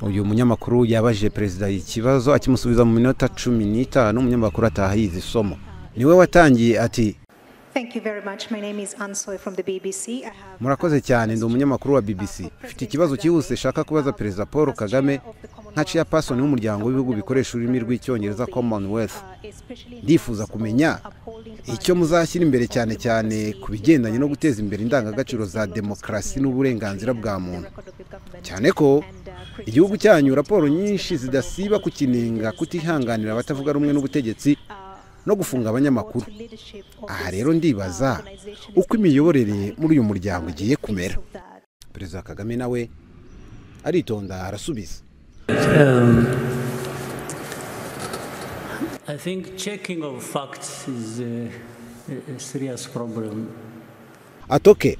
uyu munyamakuru yabaje perezida ikibazo akimusubiza mu minota 15 umunyamakuru ataha yize isomo niwe watangiye ati Thank you very much. My name is Ansoy from the BBC. Murakoze cyane ndi umunyamakuru wa BBC. Mfite ikibazo cyihuse shaka kubaza Perezida Paul Kagame nka chairperson w'umuryango w'ibihugu bikoresha ururimi rw'icyongereza Commonwealth. Ndifuza kumenya icyo muzashyira imbere cyane cyane ku bigendanye no guteza imbere indangagaciro za demokrasi n'uburenganzira bwa muntu. Cyane ko igihugu cyanyu raporo nyinshi zidasiba kukinenga kutihanganira abatavuga rumwe n'ubutegetsi no gufunga abanyamakuru. Aha rero ndibaza uko imiyoborere muri uyu muryango igiye kumera. Perezida Kagame nawe aritonda arasubiza. I think checking of facts is a serious problem. Atoke.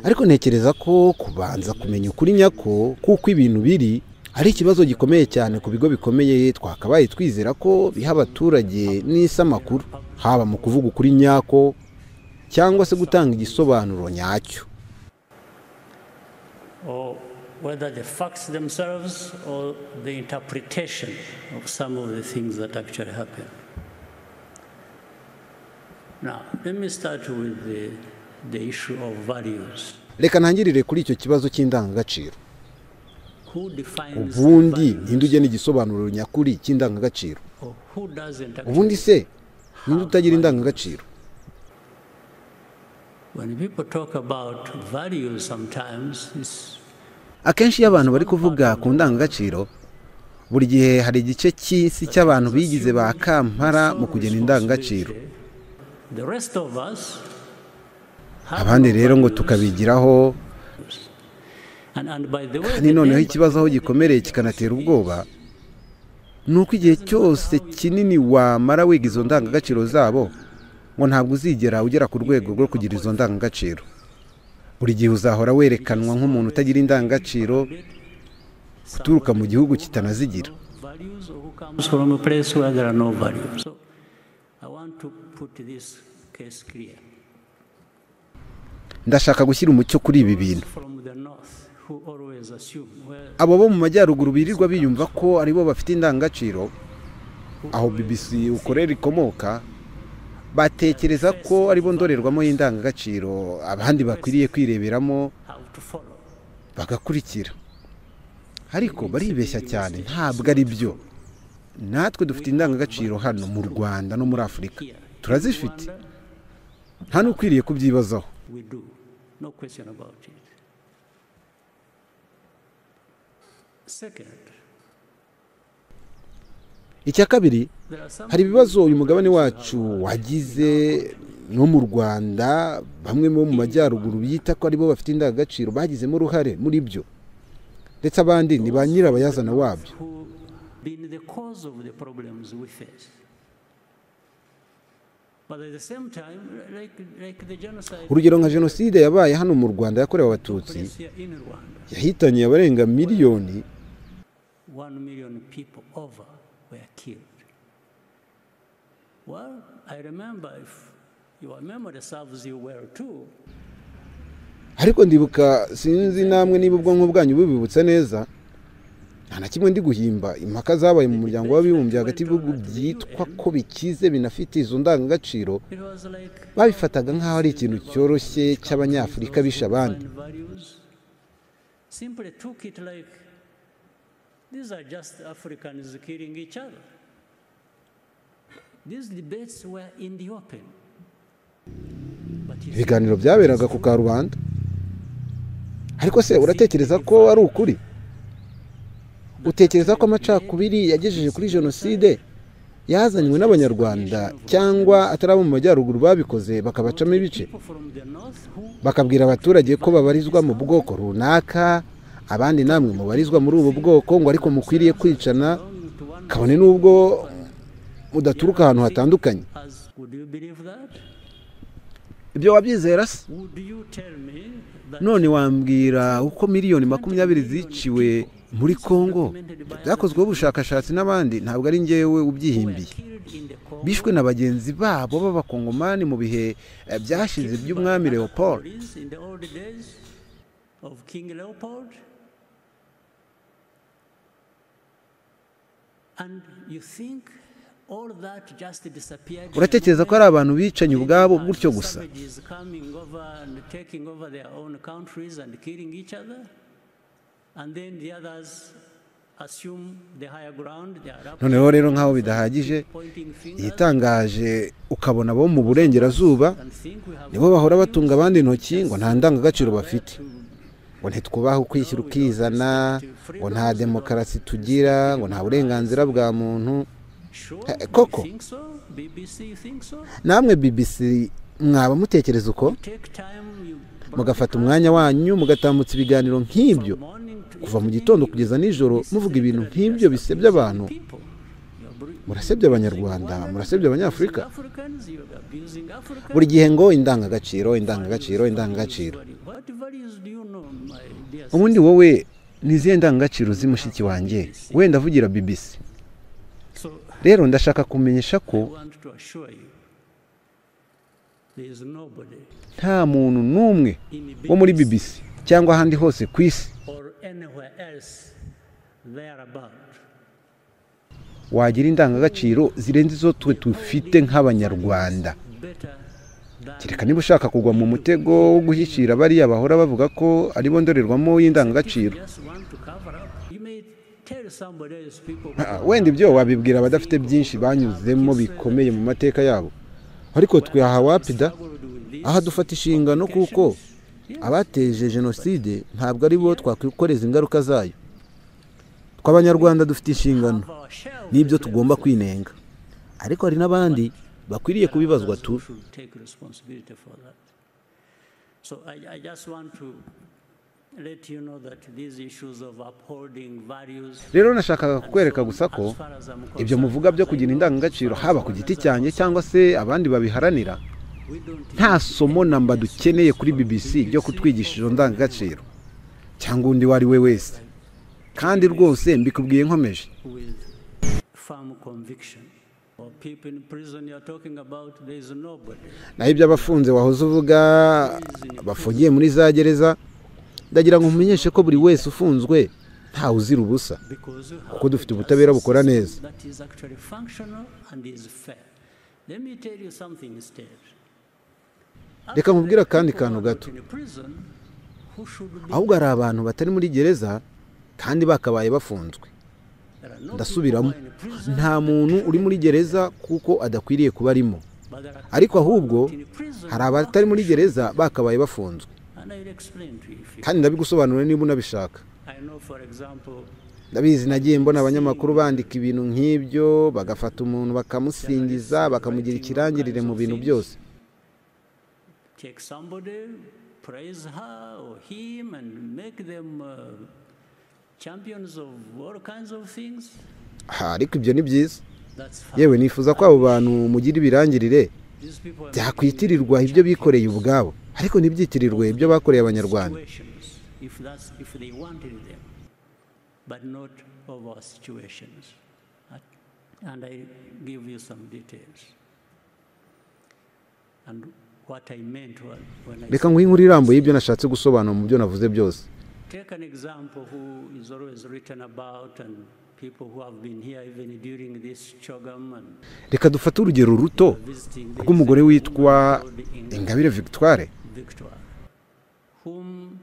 Ariko ntekereza ko kubanza kumenya ukuri nyako kuko ibintu biri ari ikibazo gikomeye cyane ku bigo bikomeye twakabaye twizera ko biha abaturage n'isa makuru haba mu kuvuga ukuri nyako cyangwa se gutanga igisobanuro nyacyo. Or whether the facts themselves or the interpretation of some of the things that actually happen. Now, let me start with the issue of values. Reka ntangirire kuri icyo kibazo cy'indangagaciro. Ubundi ninde ugena igisobanuro nyakuri cy'indangagaciro? Ubundi se ninde utagira indangagaciro? When people talk about values sometimes akenshi abantu bari kuvuga ku ndangagaciro buri gihe hari igice cy'isi cy'abantu bigize ba Kampara mu kugena indangagaciro. Abandi rero ngo tukabigiraho. Kandi noneho ikibazo aho gikomereye kikanatera ubwoba nuko igihe cyose kinini wamara wiga izo ndangagaciro zabo ngo ntabwo uzigera ugera ku rwego rwo kugira izo ndangagaciro. Buri gihe uzahora werekanwa nk'umuntu utagira indangagaciro uturuka mu gihugu kitanazigira. Ndashaka gushyira umucyo kuri ibi bintu. Abo bo mu majyaruguru birirwa biyumva ko aribo bafite indangagaciro aho BBC ukorera ikomoka batekereza ko aribo ndorerwamo y'indangagaciro abandi bakwiriye kwireberamo bagakurikira. Ariko baribeshya cyane ntabwo ari byo. Natwe dufite indangagaciro hano mu Rwanda no muri Afurika turazifite nta n'ukwiriye kubyibazaho. Icya kabiri hari ibibazo uyu mugabane wacu wagize no mu Rwanda bamwe mu majyaruguru bita ko aribo bafite indangagaciro bagizemo uruhare muri byo ndetse abandi ni ba nyirabayazana wabyo. Urugero nka jenoside yabaye hano mu Rwanda yakorewe abatutsi yahitanye abarenga miliyoni. 1 million people over were killed. Well, I remember, if your memory serves you well too. Ariko ndibuka sinzi namwe niba ubwonko bwanyu bubibutsa neza nta kimwe ndi guhimba impaka zabaye mu muryango w'abibumbye hagati y'ibihugu byitwa ko bikize binafite izo ndangagaciro babifataga nk'aho ari ikintu cyoroshye cy'abanyafurika bisha abandi. Simply took it like these are just Africans killing each other. These debates were in the open. Ibiganiro byaberaga ku karubanda. Ariko se uratekereza ko ari ukuri? Utekereza ko amacakubiri yagejeje kuri jenoside yazanywe n'abanyarwanda cyangwa atarabo mu majyaruguru babikoze bakabacamo ibice bakabwira abaturage ko babarizwa mu bwoko runaka abandi namwe mubarizwa muri ubu bwoko ngo ariko mukwiriye kwicana kabone n'ubwo mudaturuka ahantu hatandukanye? Ibyo wabyizera se? None wambwira uko miliyoni 20 ziciwe muri Kongo byakozweho ubushakashatsi n'abandi ntabwo ari ngewe ubyihimbiye. Bishwe na bagenzi babo b'abakongomani mu bihe byashize by'umwami Leopold. And you think all that just disappeared. uratekereza ko ari abantu bicanye ubwabo gutyo gusa? Savages coming over and taking over their own countries and killing each other, and then the others assume the higher ground. They are up noneho rero nk'aho bidahagije, pointing fingers igitangaje ukabona abo mu burengerazuba and think we have nibo bahora batunga abandi intoki ngo nta ndangagaciro bafite, ngo ntitwubahe ukwishyira ukizana, ngo nta demokarasi tugira, ngo nta burenganzira bwa muntu. sure. Koko You think so? BBC, you think so? namwe BBC mwaba mutekereza uko? Take time, you mugafata umwanya wanyu mugatambutsa ibiganiro nk'ibyo morning to kuva mu gitondo kugeza nijoro muvuga ibintu nk'ibyo bisebya abantu? people. Murasebya abanyarwanda, murasebya abanyafurika. Africans, you are abusing Africans. buri gihe ngo indangagaciro indangagaciro indangagaciro. What values do you know, my dear ubundi wowe ni izihe ndangagaciro z'umushiki wanjye wenda avugira BBC? So rero ndashaka kumenyesha I ko want to assure you, there is nobody nta muntu n'umwe in wo muri BBC BBC cyangwa ahandi hose ku isi or anywhere else thereabout wagira indangagaciro zirenze izo twe dufite nk'abanyarwanda. better than kereka niba ushaka kugwa mu mutego wo gushyikira bariya bahora bavuga ko aribo ndorerwamo y'indangagaciro. just want to cover up. You may tell somebody else, people wenda ibyo wabibwira abadafite byinshi banyuzemo bikomeye mu mateka yabo, ariko twe aha wapida struggled with this. aha dufata inshingano kuko abateje jenoside ntabwo ari bo twakwikoreza ingaruka zayo. tw'abanyarwanda dufite inshingano Of ourselves, n'ibyo tugomba kwinenga, ariko hari n'abandi bakwiriye kubibazwa tu. who should take responsibility for that. So I just want to let you know that these issues of upholding values, rero nashakaga kukwereka gusa ko as far as I'm ibyo concerned, muvuga byo kugira indangagaciro haba ku giti cyanjye cyangwa se abandi babiharanira, we don't nta somo namba dukeneye kuri BBC ryo kutwigisha izo ndangagaciro cyangwa undi wari we wese, kandi rwose mbikubwiye nkomeje. with firm conviction. Or people in prison you're talking about, there is nobody. naho ibyo abafunze wahoze uvuga bafungiye muri za gereza, ndagira ngo umenyeshe ko buri wese ufunzwe ntawe uzira ubusa, Because you kuko dufite ubutabera bukora neza. that is actually functional and is fair. Let me tell you something instead. reka nkubwire akandi kantu gato, In prison, who should be ahubwo hari abantu batari muri gereza kandi bakabaye bafunzwe. there are no ndasubiramo, people who are in prison, nta muntu uri muri gereza kuko adakwiriye kuba arimo, but there are ariko people ahubwo not in prison hari abatari muri gereza bakabaye bafunzwe, and I'll explain to you if you kandi ndabigusobanurira niba unabishaka. I know, for example, ndabizi nagiye mbona abanyamakuru bandika ibintu nk'ibyo, bagafata umuntu bakamusingiza bakamugira ikirangirire mu bintu byose. take somebody, praise her or him and make them champions of all kinds of things. ariko ibyo ni byiza, That's fine. yewe nifuza ko abo bantu mugira ibirangirire These people are byakwitirirwa ibyo bikoreye ubwabo, ariko ntibyitirirwe ibyo bakoreye abanyarwanda. situations, if they wanted them, but not of our situations. And I give you some details. And what I meant when I reka nguhe inkuru irambuye y'ibyo nashatse gusobanura mu byo navuze byose. take an example who is always written about and people who have been here even during this CHOGM and reka dufate urugero ruto visiting rw'umugore witwa the Ingabire Victoire, Victoire, whom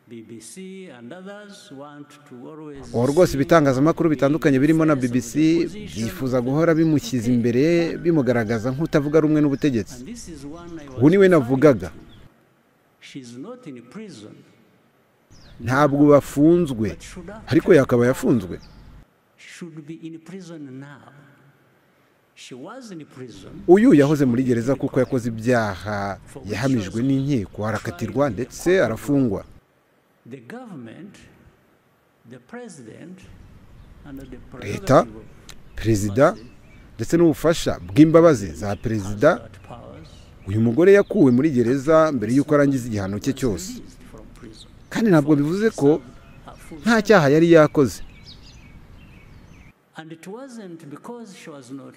BBC and others want to always uwo rwose ibitangazamakuru bitandukanye birimo na BBC byifuza guhora bimushyize imbere bimugaragaza nk'utavuga rumwe n'ubutegetsi. and this is one I was ubu niwe navugaga. she's not in prison ntabwo bafunzwe, but should ariko yakabaye afunzwe. should be in prison now. She was in prison uyu yahoze muri gereza kuko yakoze ibyaha yahamijwe n'inkiko, arakatirwa ndetse arafungwa. the government, the president and the Leta, prerogative of perezida ndetse n'ubufasha bw'imbabazi za perezida, that powers uyu mugore yakuwe muri gereza mbere y'uko arangiza igihano cye cyose, released from prison. kandi ntabwo bivuze ko Her full nta cyaha yari yakoze. And it wasn't because she was not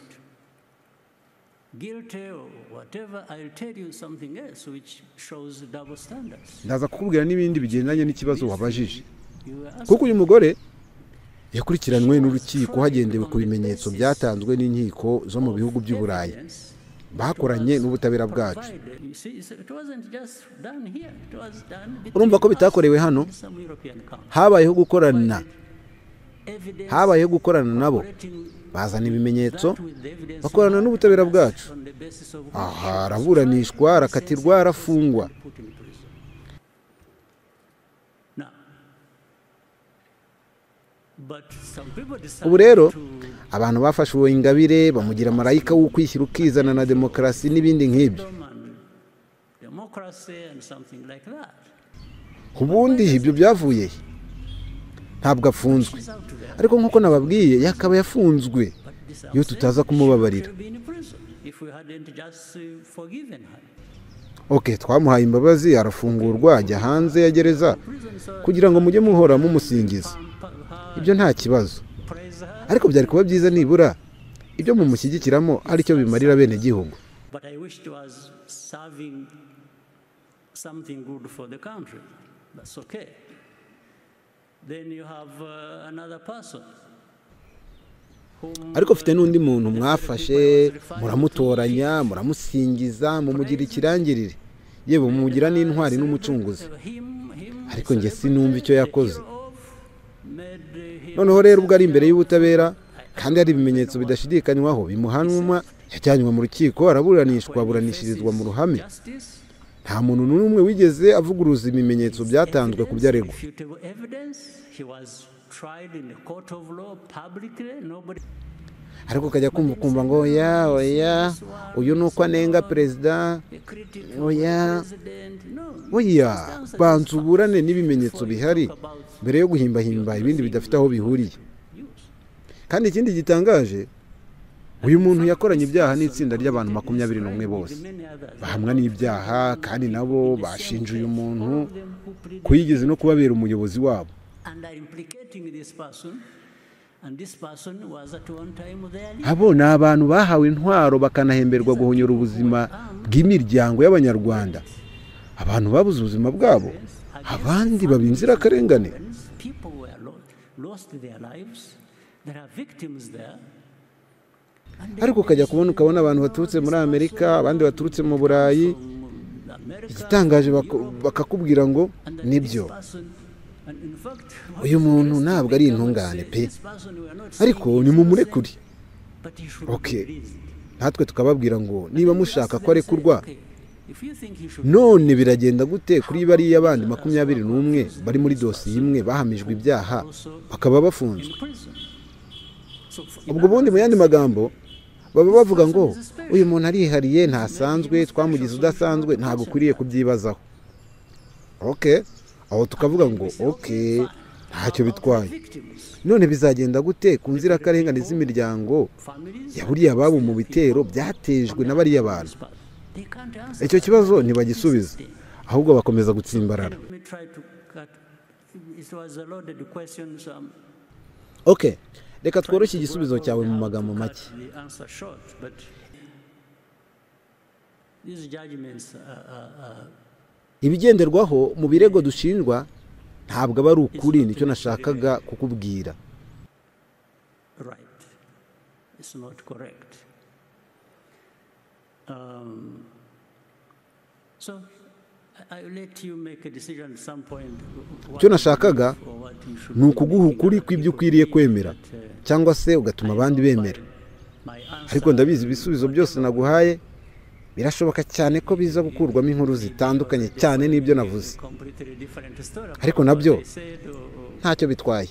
guilty or whatever. I'll tell you something else which shows double standards. ndaza kukubwira n'ibindi bigendanye n'ikibazo wabajije, You were kuko asking, uyu mugore yakurikiranwe n'urukiko hagendewe ku bimenyetso byatanzwe n'inkiko zo mu bihugu by'u Burayi bakoranye n'ubutabera bwacu. Urumva ko bitakorewe hano, habayeho gukorana nabo, bazana ibimenyetso, bakorana n'ubutabera bwacu. Aha araburanishwa, arakatirwa, arafungwa. Ubu rero abantu bafashe uwo Ingabire bamugira marayika wo kwishyira ukizana na demokarasi n'ibindi nk'ibyo. Ubundi ibyo byavuye ntabwo afunzwe, ariko nk'uko nababwiye yakaba yafunzwe iyo tutaza kumubabarira. Twamuhaye imbabazi, arafungurwa, ajya hanze ya gereza kugira ngo mujye muhora mumusingiza. Ibyo nta kibazo, ariko byari kuba byiza nibura ibyo mumushyigikiramo ari cyo bimarira bene gihugu. Ariko ufite n'undi muntu mwafashe, muramutoranya, muramusingiza, mumugira ikirangirire, yewe mumugira n'intwari n'umucunguzi, ariko njye sinumva icyo yakoze. Noneho rero ubwo ari imbere y'ubutabera kandi hari ibimenyetso bidashidikanywaho bimuhanwa, yajyanywe mu rukiko, araburanishwa, aburanishirizwa mu ruhame. Nta muntu n'umwe wigeze avuguruza ibimenyetso byatanzwe ku byo aregwa. Ariko ukajya kumva ngo oya uyu ni uko anenga perezida, oya banza uburane n'ibimenyetso bihari mbere yo guhimbahimba ibindi bidafite aho bihuriye. Kandi ikindi gitangaje, uyu muntu yakoranye ibyaha n'itsinda ry'abantu 21 bose bahamwa n'ibyaha, kandi nabo bashinja uyu muntu ko yigeze no kubabera umuyobozi wabo. Abo ni abantu bahawe intwaro bakanahemberwa guhonyora ubuzima bw'imiryango y'Abanyarwanda. Abantu babuze ubuzima bwabo, abandi baba inzirakarengane. Ariko ukabona abantu baturutse muri Amerika, abandi baturutse mu Burayi, igitangaje bakakubwira ngo nibyo, uyu muntu ntabwo ari intungane pe, ariko ni mumurekure. Natwe tukababwira ngo niba mushaka ko arekurwa, none biragenda gute kuri bariya bandi 21 bari muri dosiye imwe bahamijwe ibyaha bakaba bafunzwe? Ubwo bundi mu yandi magambo baba bavuga ngo uyu muntu arihariye, ntasanzwe, twamugize udasanzwe, ntabwo ukwiriye kubyibazaho. Aho tukavuga ngo ntacyo bitwaye. None bizagenda gute ku nzirakarengane z'imiryango yaburiye ababo mu bitero byatejwe na bariya bantu? Icyo kibazo ntibagisubiza, ahubwo bakomeza gutsimbarara. Reka tworoshye igisubizo cyawe mu magambo make. Ibigenderwaho mu birego dushinjwa ntabwo aba ari ukuri, nicyo nashakaga kukubwira. Icyo nashakaga ni ukuguha ukuri kw'ibyo ukwiriye kwemera, cyangwa se ugatuma abandi bemera. Ariko ndabizi ibisubizo byose naguhaye birashoboka cyane ko biza gukurwamo inkuru zitandukanye cyane n'ibyo navuze, ariko nabyo ntacyo bitwaye.